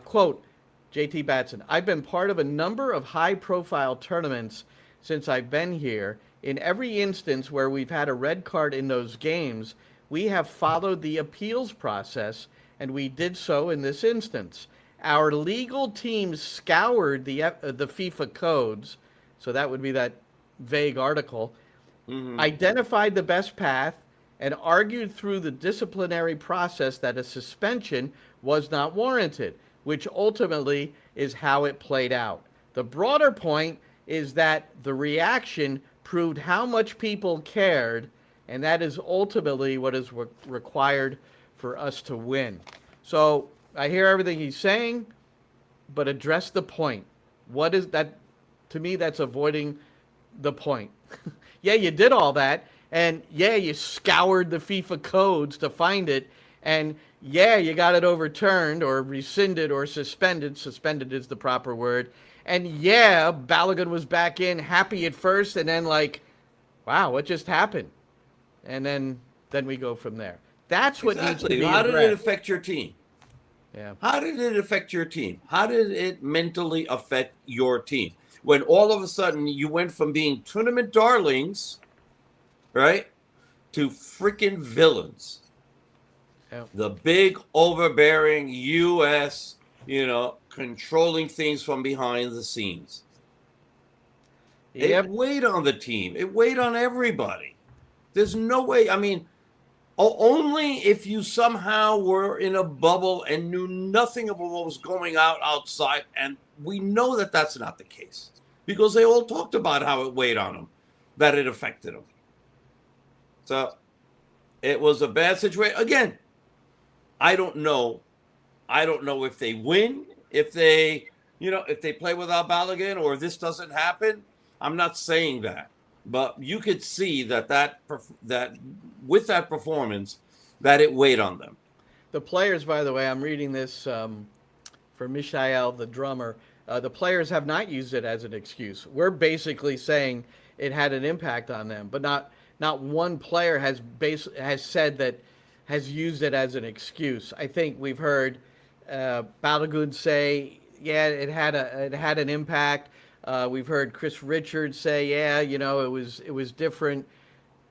Quote, J.T. Batson, I've been part of a number of high-profile tournaments since I've been here. In every instance where we've had a red card in those games, we have followed the appeals process, and we did so in this instance. Our legal team scoured the FIFA codes, so that would be that vague article, identified the best path, and argued through the disciplinary process that a suspension was not warranted, which ultimately is how it played out. The broader point is that the reaction proved how much people cared, and that is ultimately what is required for us to win. So I hear everything he's saying, but address the point. What is that? To me, that's avoiding the point. Yeah, you did all that, and yeah, you scoured the FIFA codes to find it, and yeah, you got it overturned or rescinded or suspended. Suspended is the proper word. And yeah, Balogun was back in, happy at first, and then like, wow, what just happened? And then we go from there. That's what needs to be
How
addressed.
did it affect your team?
Yeah.
How did it affect your team? How did it mentally affect your team? When all of a sudden you went from being tournament darlings, right, to freaking villains.
Yeah.
The big, overbearing U.S., controlling things from behind the scenes.
Yep.
It weighed on the team. It weighed on everybody. There's no way. I mean, Only if you somehow were in a bubble and knew nothing of what was going outside. And we know that that's not the case because they all talked about how it weighed on them, that it affected them. So it was a bad situation. Again, I don't know. I don't know if they win, if they play without Balogun, or if this doesn't happen. I'm not saying that. But you could see that with that performance, that it weighed on them.
The players, by the way, I'm reading this for Michael, the drummer. The players have not used it as an excuse. We're basically saying it had an impact on them, but not one player has said that has used it as an excuse. I think we've heard Balogun say, yeah, it had an impact. We've heard Chris Richards say, yeah, it was different.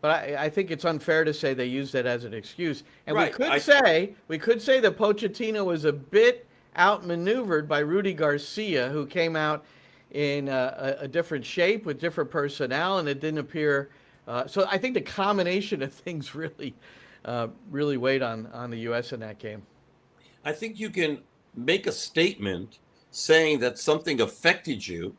But I think it's unfair to say they used it as an excuse. And
right.
we could say that Pochettino was a bit outmaneuvered by Rudy Garcia, who came out in a different shape with different personnel, and it didn't appear. So I think the combination of things really weighed on the U.S. in that game.
I think you can make a statement saying that something affected you,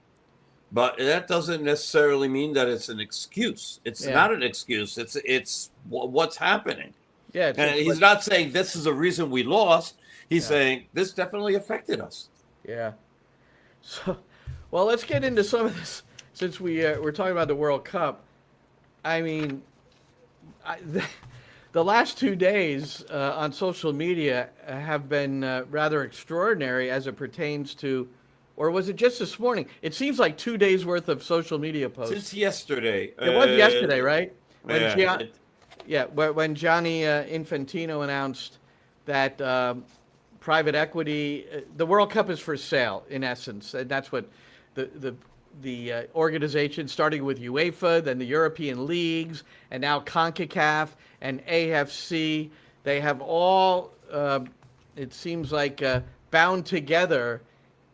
but that doesn't necessarily mean that it's an excuse. It's not an excuse. It's what's happening.
Yeah,
and he's not saying this is the reason we lost. He's saying this definitely affected us.
Yeah. So, well, let's get into some of this since we're talking about the World Cup. I mean, the last 2 days on social media have been rather extraordinary as it pertains to. Or was it just this morning? It seems like 2 days worth of social media posts.
Since yesterday.
It was yesterday, right?
When
when Gianni Infantino announced that private equity, the World Cup is for sale, in essence. And that's what the organization, starting with UEFA, then the European leagues, and now CONCACAF and AFC, they have all, it seems like, bound together.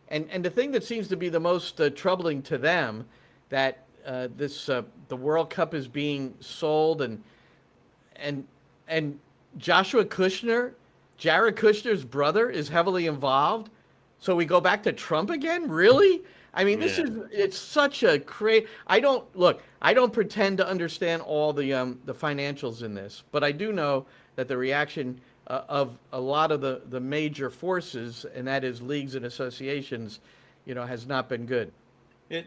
And the thing that seems to be the most troubling to them, that the World Cup is being sold, and Joshua Kushner, Jared Kushner's brother, is heavily involved. So we go back to Trump again? Really? I mean, it's such a I don't pretend to understand all the financials in this, but I do know that the reaction of a lot of the major forces, and that is leagues and associations, has not been good.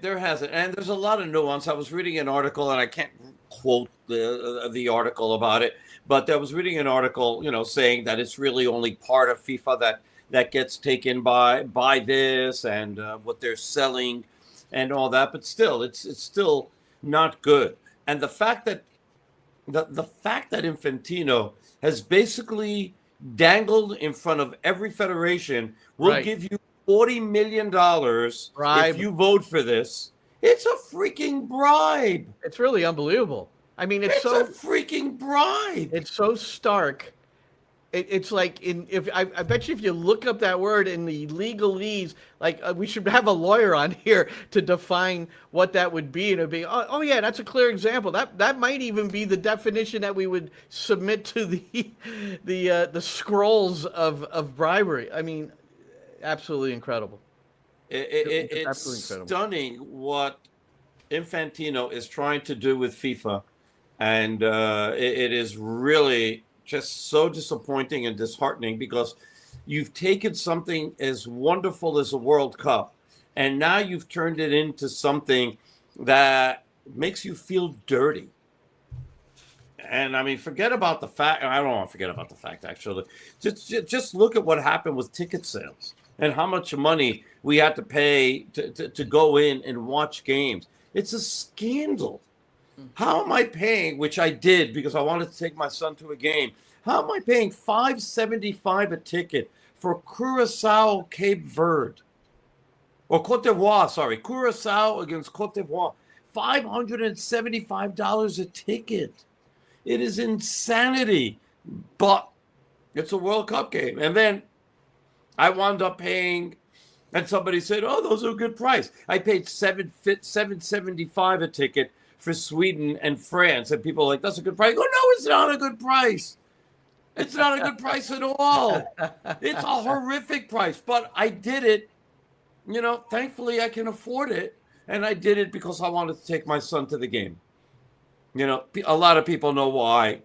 There hasn't, and there's a lot of nuance. I was reading an article, and I can't quote the article about it, but I was reading an article, saying that it's really only part of FIFA that gets taken by this and what they're selling and all that. But still, it's still not good. And the fact that the fact that Infantino has basically dangled in front of every federation, will give you $40 million if you vote for this. It's a freaking bribe.
It's really unbelievable. I mean, it's so
a freaking bribe.
It's so stark. It's like I bet you if you look up that word in the legalese, we should have a lawyer on here to define what that would be, and it'd be oh yeah, that's a clear example. That might even be the definition that we would submit to the scrolls of bribery. I mean, absolutely incredible.
It's
absolutely incredible.
Stunning what Infantino is trying to do with FIFA, and it is really just so disappointing and disheartening, because you've taken something as wonderful as a World Cup, and now you've turned it into something that makes you feel dirty. And I mean, forget about the fact. I don't want to forget about the fact, actually. Just look at what happened with ticket sales and how much money we had to pay to go in and watch games. It's a scandal. How am I paying, which I did because I wanted to take my son to a game, how am I paying $5.75 a ticket for Curacao, Cape Verde? Or Cote d'Ivoire, sorry. Curacao against Cote d'Ivoire. $575 a ticket. It is insanity. But it's a World Cup game. And then I wound up paying, and somebody said, oh, those are a good price. I paid $7.75 a ticket for Sweden and France, and people are like, that's a good price. I go, no, it's not a good price. It's not a good price at all. It's a horrific price, but I did it. Thankfully I can afford it. And I did it because I wanted to take my son to the game. A lot of people know why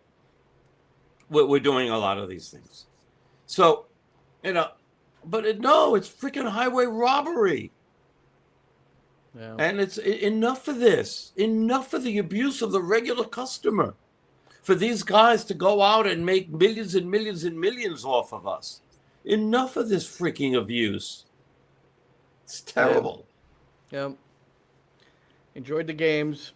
we're doing a lot of these things. So, but no, it's freaking highway robbery.
Yeah.
And it's enough of this. Enough of the abuse of the regular customer. For these guys to go out and make millions and millions and millions off of us. Enough of this freaking abuse. It's terrible.
Yeah. Enjoyed the games.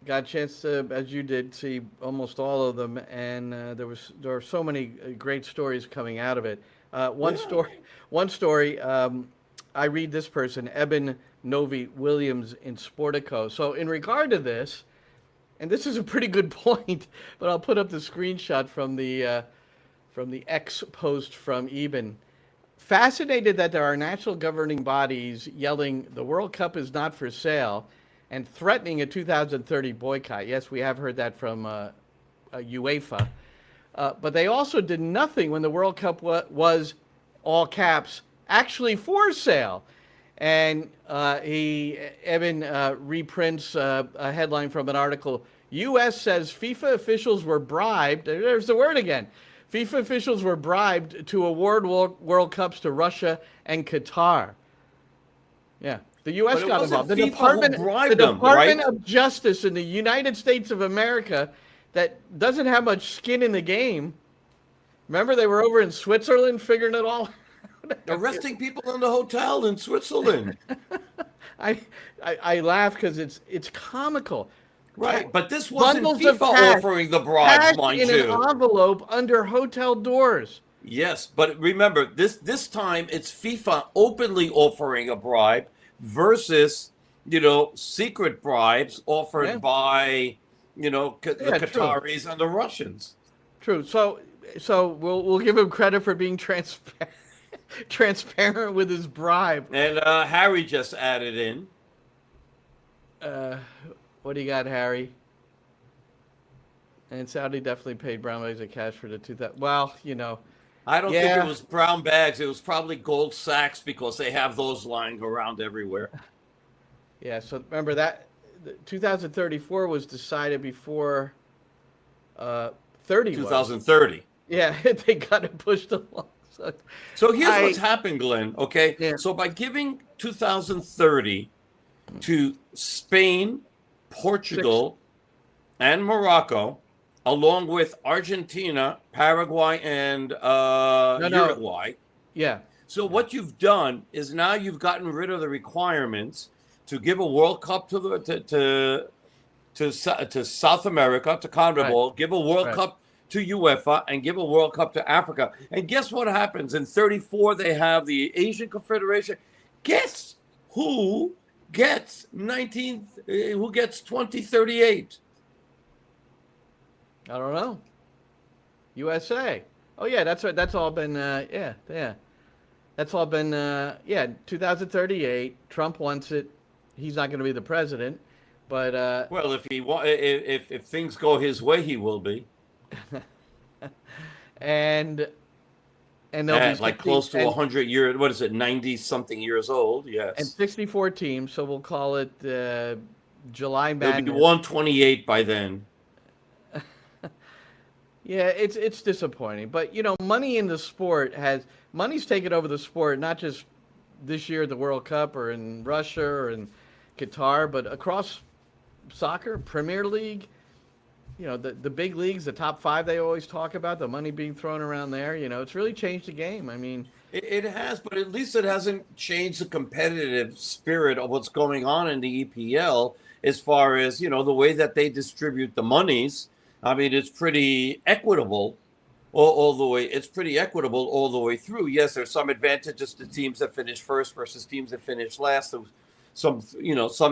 Got a chance to, as you did, see almost all of them, and there were so many great stories coming out of it. One story. I read this person, Eben Novi Williams in Sportico. So in regard to this, and this is a pretty good point, but I'll put up the screenshot from the X post from Eben. Fascinated that there are national governing bodies yelling the World Cup is not for sale and threatening a 2030 boycott. Yes, we have heard that from UEFA. But they also did nothing when the World Cup was, all caps, actually for sale. And Evan reprints a headline from an article. U.S. says FIFA officials were bribed. There's the word again. FIFA officials were bribed to award World Cups to Russia and Qatar. Yeah. The U.S. got involved. The Department of Justice in the United States of America that doesn't have much skin in the game. Remember, they were over in Switzerland figuring it all out.
Arresting people in the hotel in Switzerland.
I laugh because it's comical.
Right, but this wasn't FIFA offering the bribe, mind you.
In an envelope under hotel doors.
Yes, but remember, this time it's FIFA openly offering a bribe versus, secret bribes offered by, the Qataris and the Russians.
True. So we'll give him credit for being transparent with his bribe.
And Harry just added in.
What do you got, Harry? And Saudi definitely paid brown bags of cash for the 2000. Well,
I don't think it was brown bags. It was probably gold sacks because they have those lying around everywhere.
Yeah. So remember that 2034 was decided before 30.
2030.
Yeah, they got it pushed along.
So here's what's happened, Glenn. Okay.
Yeah.
So by giving 2030 to Spain, Portugal, and Morocco, along with Argentina, Paraguay, and Uruguay.
Yeah.
So what you've done is now you've gotten rid of the requirements to give a World Cup to South America, to CONMEBOL, give a World Cup to UEFA, and give a World Cup to Africa. And guess what happens? In 34, they have the Asian Confederation. Guess who gets 2038?
I don't know. USA. Oh yeah, that's right. That's all been That's all been 2038. Trump wants it. He's not going to be the president, but
well, if things go his way, he will be.
and they'll be
like close to 100 years. What is it? 90 something years old. Yes.
And 64 teams, so we'll call it July Madness.
It'll be 128 by then.
Yeah, it's disappointing, but money in the sport money's taken over the sport, not just this year at the World Cup or in Russia or in Qatar, but across soccer, Premier League, the big leagues, the top five they always talk about, the money being thrown around there. It's really changed the game. I mean,
it has, but at least it hasn't changed the competitive spirit of what's going on in the EPL as far as the way that they distribute the monies. I mean, it's pretty equitable all the way. It's pretty equitable all the way through. Yes, there's some advantages to teams that finish first versus teams that finish last. Some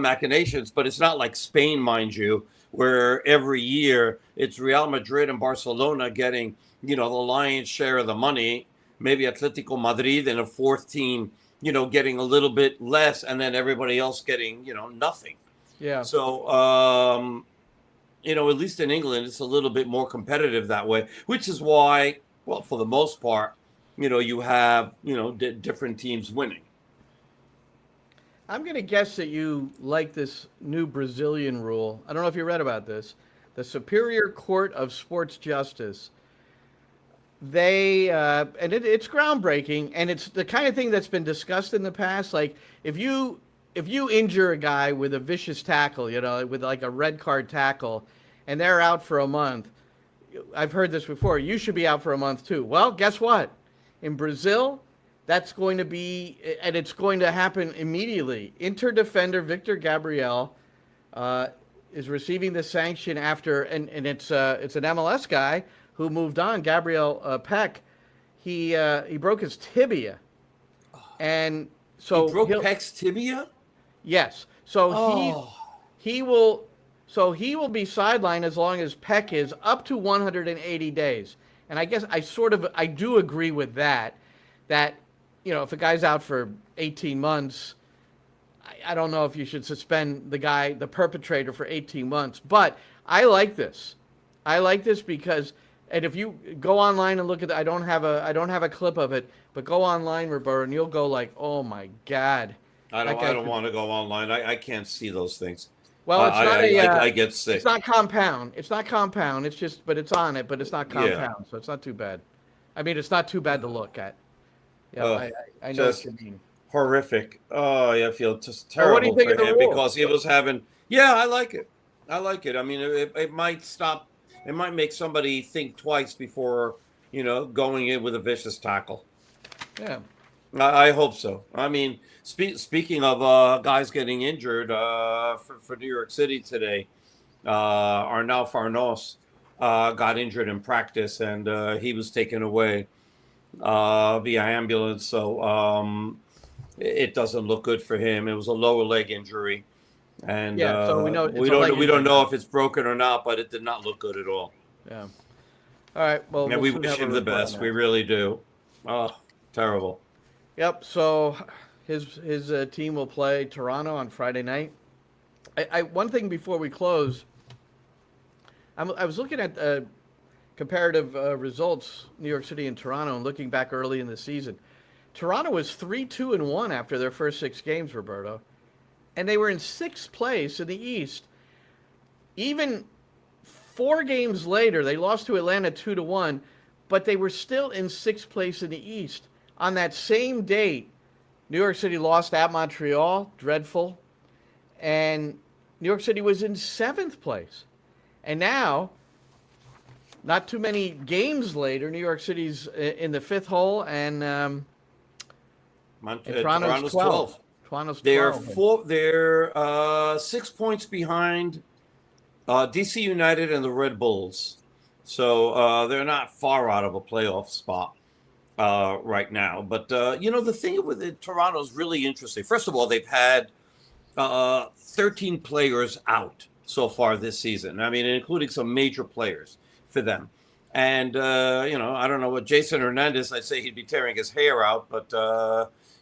machinations, but it's not like Spain, mind you, where every year it's Real Madrid and Barcelona getting, the lion's share of the money, maybe Atletico Madrid and a fourth team, getting a little bit less, and then everybody else getting, nothing.
Yeah.
So, at least in England, it's a little bit more competitive that way, which is why, well, for the most part, you have, different teams winning.
I'm going to guess that you like this new Brazilian rule. I don't know if you read about this. The Superior Court of Sports Justice. It's groundbreaking, and it's the kind of thing that's been discussed in the past. Like if you injure a guy with a vicious tackle, with like a red card tackle, and they're out for a month, I've heard this before, you should be out for a month too. Well, guess what? In Brazil, that's going to be, and it's going to happen immediately. Inter defender Victor Gabriel is receiving the sanction after, and it's an MLS guy who moved on, Gabriel Peck. He broke his tibia, and so
he broke Peck's tibia.
Yes, so he will be sidelined as long as Peck is up to 180 days. And I guess I do agree with that. That if a guy's out for 18 months, I don't know if you should suspend the perpetrator for 18 months. But I like this. Because, and if you go online and look at I don't have a clip of it, but go online, Roberto, and you'll go like, oh my God.
I don't want to go online. I can't see those things.
Well, it's not
I get sick.
It's not compound. It's just, but it's on it, but it's not compound, so it's not too bad. I mean, it's not too bad to look at. Yeah, I know what you mean.
Horrific. Oh, yeah, I feel just terrible
what do you think
for
of the
him
rule?
because he was having. Yeah, I like it. I mean, it might stop. It might make somebody think twice before going in with a vicious tackle.
Yeah.
I hope so. I mean, speaking of guys getting injured for New York City today, Arnau Farnos got injured in practice, and he was taken away via ambulance. So it doesn't look good for him. It was a lower leg injury, and
so we know
we don't know if it's broken or not, but it did not look good at all.
Yeah. All right. Well,
we wish him the best. We really do. Oh, terrible.
Yep. So his team will play Toronto on Friday night. One thing before we close, I was looking at comparative results, New York City and Toronto, and looking back early in the season. Toronto was 3-2-1 after their first 6 games, Roberto, and they were in 6th place in the East. Even 4 games later, they lost to Atlanta 2-1, but they were still in 6th place in the East. On that same date, New York City lost at Montreal, dreadful, and New York City was in 7th place. And now, not too many games later, New York City's in the 5th hole, and Toronto's 12. Toronto's 12.
They're 6 points behind DC United and the Red Bulls. So they're not far out of a playoff spot right now. But, the thing with Toronto is really interesting. First of all, they've had 13 players out so far this season. I mean, including some major players for them. And, I don't know what Jason Hernandez, I'd say he'd be tearing his hair out, but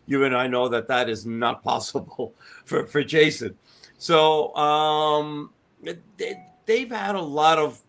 you and I know that is not possible for Jason. So they've had a lot of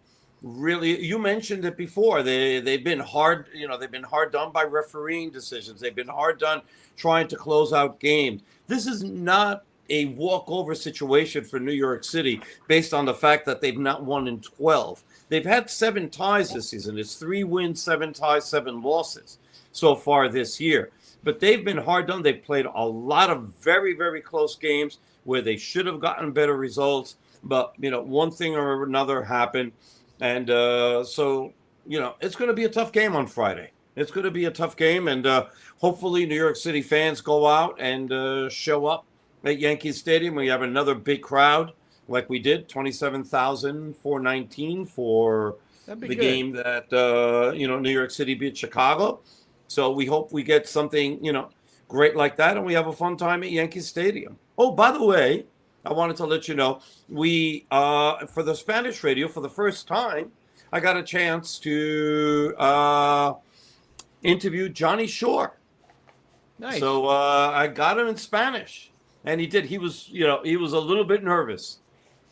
really, you mentioned it before, they've been hard, they've been hard done by refereeing decisions. They've been hard done trying to close out games. This is not a walkover situation for New York City based on the fact that they've not won in 12. They've had 7 ties this season. It's 3 wins, 7 ties, 7 losses so far this year. But they've been hard done. They've played a lot of very, very close games where they should have gotten better results. But, one thing or another happened. And so, it's going to be a tough game on Friday. It's going to be a tough game. And hopefully New York City fans go out and show up at Yankee Stadium. We have another big crowd like we did, 27,419 for the game that, New York City beat Chicago. So we hope we get something, great like that, and we have a fun time at Yankee Stadium. Oh, by the way, I wanted to let you know, we, for the Spanish radio, for the first time, I got a chance to interview Johnny Shore.
Nice.
So I got him in Spanish, and he did. He was, he was a little bit nervous.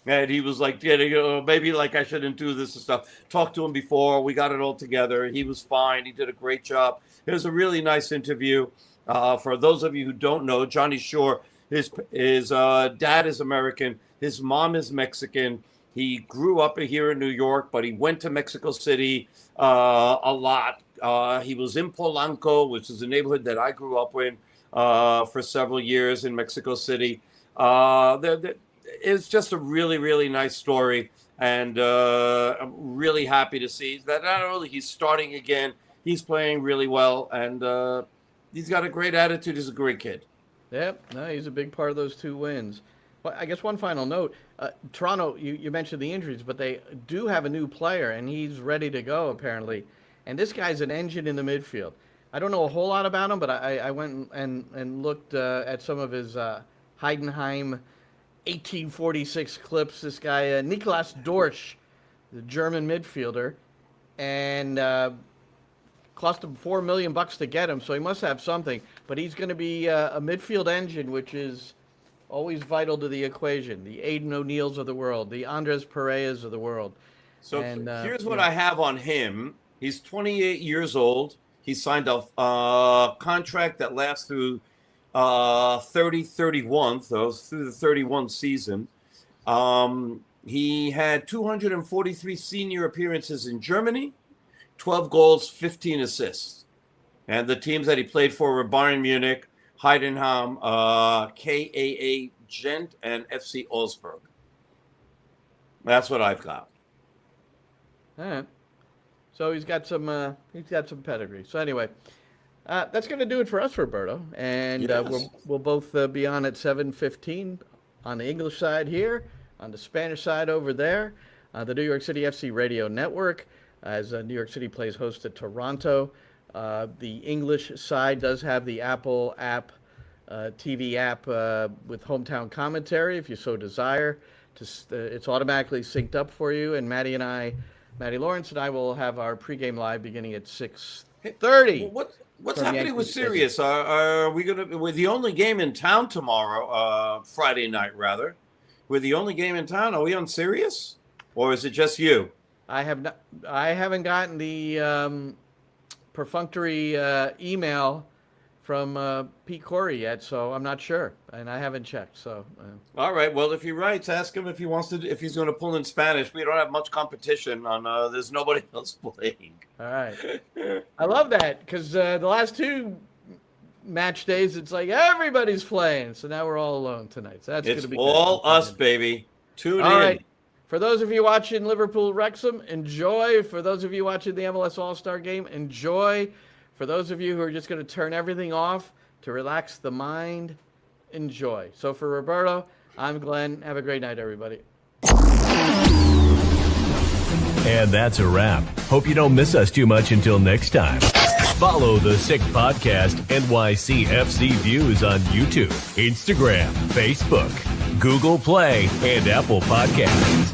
And he was like, maybe like I shouldn't do this and stuff. Talked to him before. We got it all together. He was fine. He did a great job. It was a really nice interview. For those of you who don't know, Johnny Shore, his dad is American. His mom is Mexican. He grew up here in New York, but he went to Mexico City a lot. He was in Polanco, which is a neighborhood that I grew up in for several years in Mexico City. It's just a really, really nice story. And I'm really happy to see that not only he's starting again, he's playing really well. And he's got a great attitude. He's a great kid.
Yep, no, he's a big part of those 2 wins. Well, I guess one final note. Toronto, you mentioned the injuries, but they do have a new player, and he's ready to go, apparently. And this guy's an engine in the midfield. I don't know a whole lot about him, but I went and looked at some of his Heidenheim 1846 clips. This guy, Niklas Dorsch, the German midfielder, and cost him $4 million to get him, so he must have something. But he's going to be a midfield engine, which is always vital to the equation. The Aiden O'Neills of the world, the Andres Pereas of the world.
So here's what I have on him. He's 28 years old. He signed a contract that lasts through 31, so through the 31 season. He had 243 senior appearances in Germany, 12 goals, 15 assists. And the teams that he played for were Bayern Munich, Heidenheim, KAA Gent, and FC Augsburg. That's what I've got.
All right. So he's got some pedigree. So anyway, that's going to do it for us, Roberto. And
Yes.
we'll both be on at 7:15 on the English side here, on the Spanish side over there, the New York City FC Radio Network, as New York City plays host to Toronto. The English side does have the Apple app, TV app with hometown commentary, if you so desire. It's automatically synced up for you, and Maddie Lawrence and I will have our pregame live beginning at 6:30.
What's happening with Sirius? Are we we're the only game in town tomorrow, Friday night rather. We're the only game in town. Are we on Sirius? Or is it just you?
I haven't gotten the perfunctory email from Pete Corey yet, so I'm not sure, and I haven't checked. So,
all right. Well, if he writes, ask him if he wants to. If he's going to pull in Spanish. We don't have much competition on. There's nobody else playing.
All right. I love that because the last 2 match days, it's like everybody's playing. So now we're all alone tonight. So that's going to be
all
good.
us, baby. Tune in.
All right. For those of you watching Liverpool-Wrexham, enjoy. For those of you watching the MLS All-Star Game, enjoy. For those of you who are just going to turn everything off to relax the mind, enjoy. So for Roberto, I'm Glenn. Have a great night, everybody.
And that's a wrap. Hope you don't miss us too much until next time. Follow the Sick Podcast NYCFC Views on YouTube, Instagram, Facebook, Google Play, and Apple Podcasts.